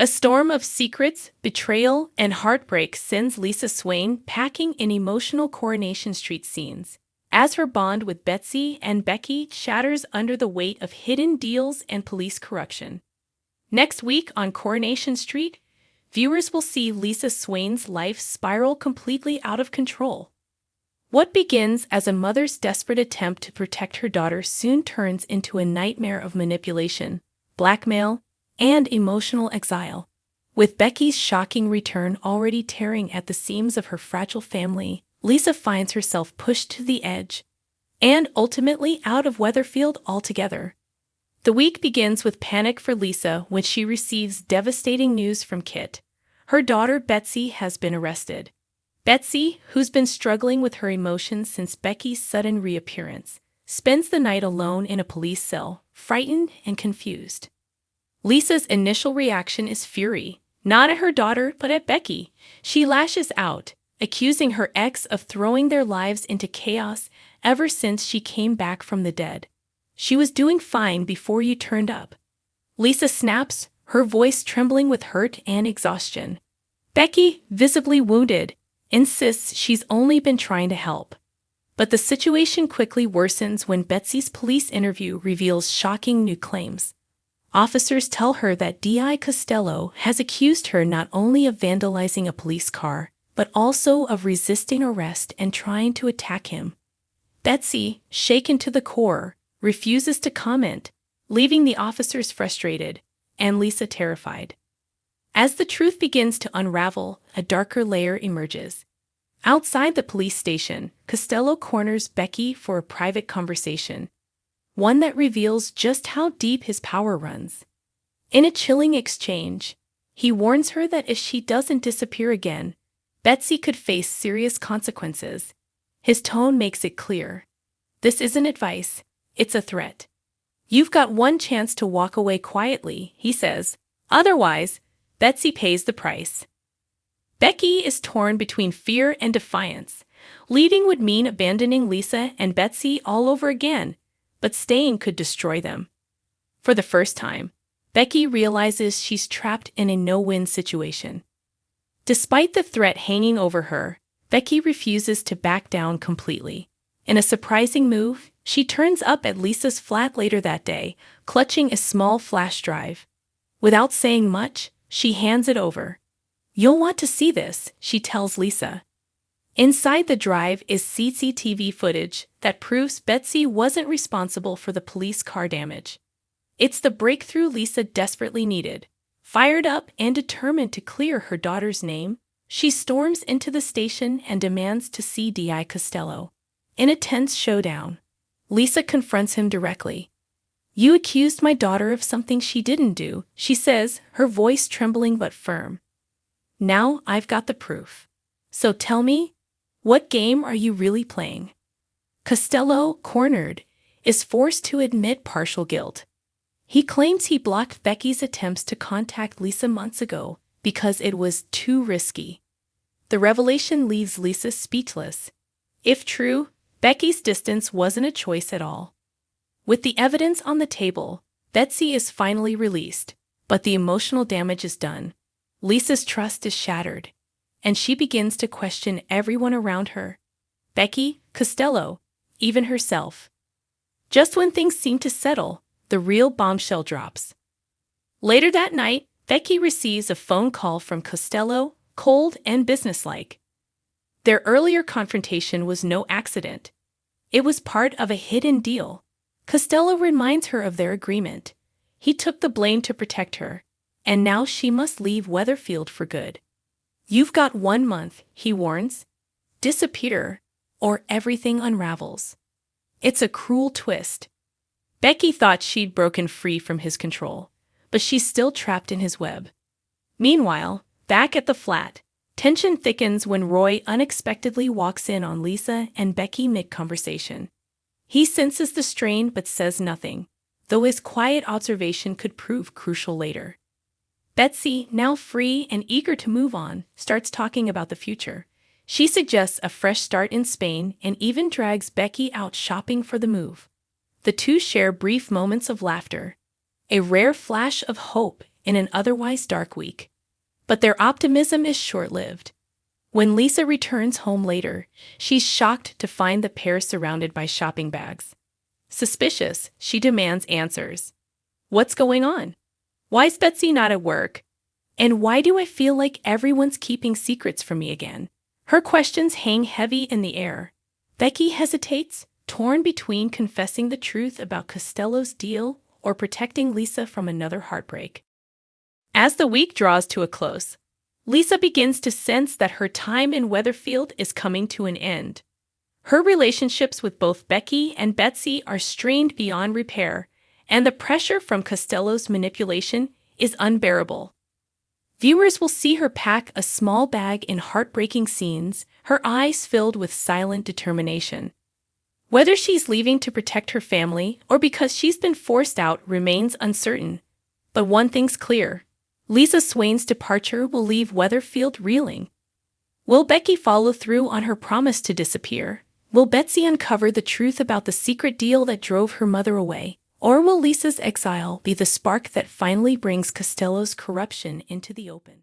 A storm of secrets, betrayal, and heartbreak sends Lisa Swain packing in emotional Coronation Street scenes, as her bond with Betsy and Becky shatters under the weight of hidden deals and police corruption. Next week on Coronation Street, viewers will see Lisa Swain's life spiral completely out of control. What begins as a mother's desperate attempt to protect her daughter soon turns into a nightmare of manipulation, blackmail, and emotional exile. With Becky's shocking return already tearing at the seams of her fragile family, Lisa finds herself pushed to the edge, and ultimately out of Weatherfield altogether. The week begins with panic for Lisa when she receives devastating news from Kit. Her daughter Betsy has been arrested. Betsy, who's been struggling with her emotions since Becky's sudden reappearance, spends the night alone in a police cell, frightened and confused. Lisa's initial reaction is fury, not at her daughter but at Becky. She lashes out, accusing her ex of throwing their lives into chaos ever since she came back from the dead. "She was doing fine before you turned up." Lisa snaps, her voice trembling with hurt and exhaustion. Becky, visibly wounded, insists she's only been trying to help. But the situation quickly worsens when Betsy's police interview reveals shocking new claims. Officers tell her that D.I. Costello has accused her not only of vandalizing a police car, but also of resisting arrest and trying to attack him. Betsy, shaken to the core, refuses to comment, leaving the officers frustrated and Lisa terrified. As the truth begins to unravel, a darker layer emerges. Outside the police station, Costello corners Becky for a private conversation, one that reveals just how deep his power runs. In a chilling exchange, he warns her that if she doesn't disappear again, Betsy could face serious consequences. His tone makes it clear. This isn't advice, it's a threat. "You've got one chance to walk away quietly," he says. "Otherwise, Betsy pays the price." Becky is torn between fear and defiance. Leaving would mean abandoning Lisa and Betsy all over again, but staying could destroy them. For the first time, Becky realizes she's trapped in a no-win situation. Despite the threat hanging over her, Becky refuses to back down completely. In a surprising move, she turns up at Lisa's flat later that day, clutching a small flash drive. Without saying much, she hands it over. "You'll want to see this," she tells Lisa. Inside the drive is CCTV footage that proves Betsy wasn't responsible for the police car damage. It's the breakthrough Lisa desperately needed. Fired up and determined to clear her daughter's name, she storms into the station and demands to see D.I. Costello. In a tense showdown, Lisa confronts him directly. "You accused my daughter of something she didn't do," she says, her voice trembling but firm. "Now I've got the proof. So tell me, what game are you really playing?" Costello, cornered, is forced to admit partial guilt. He claims he blocked Becky's attempts to contact Lisa months ago because it was too risky. The revelation leaves Lisa speechless. If true, Becky's distance wasn't a choice at all. With the evidence on the table, Betsy is finally released, but the emotional damage is done. Lisa's trust is shattered, and she begins to question everyone around her. Becky, Costello, even herself. Just when things seem to settle, the real bombshell drops. Later that night, Becky receives a phone call from Costello, cold and businesslike. Their earlier confrontation was no accident. It was part of a hidden deal. Costello reminds her of their agreement. He took the blame to protect her, and now she must leave Weatherfield for good. "You've got 1 month," he warns. "Disappear, or everything unravels." It's a cruel twist. Becky thought she'd broken free from his control, but she's still trapped in his web. Meanwhile, back at the flat, tension thickens when Roy unexpectedly walks in on Lisa and Becky mid-conversation. He senses the strain but says nothing, though his quiet observation could prove crucial later. Betsy, now free and eager to move on, starts talking about the future. She suggests a fresh start in Spain and even drags Becky out shopping for the move. The two share brief moments of laughter, a rare flash of hope in an otherwise dark week. But their optimism is short-lived. When Lisa returns home later, she's shocked to find the pair surrounded by shopping bags. Suspicious, she demands answers. What's going on? Why's Betsy not at work? And why do I feel like everyone's keeping secrets from me again? Her questions hang heavy in the air. Becky hesitates, torn between confessing the truth about Costello's deal or protecting Lisa from another heartbreak. As the week draws to a close, Lisa begins to sense that her time in Weatherfield is coming to an end. Her relationships with both Becky and Betsy are strained beyond repair, and the pressure from Costello's manipulation is unbearable. Viewers will see her pack a small bag in heartbreaking scenes, her eyes filled with silent determination. Whether she's leaving to protect her family or because she's been forced out remains uncertain. But one thing's clear: Lisa Swain's departure will leave Weatherfield reeling. Will Becky follow through on her promise to disappear? Will Betsy uncover the truth about the secret deal that drove her mother away? Or will Lisa's exile be the spark that finally brings Costello's corruption into the open?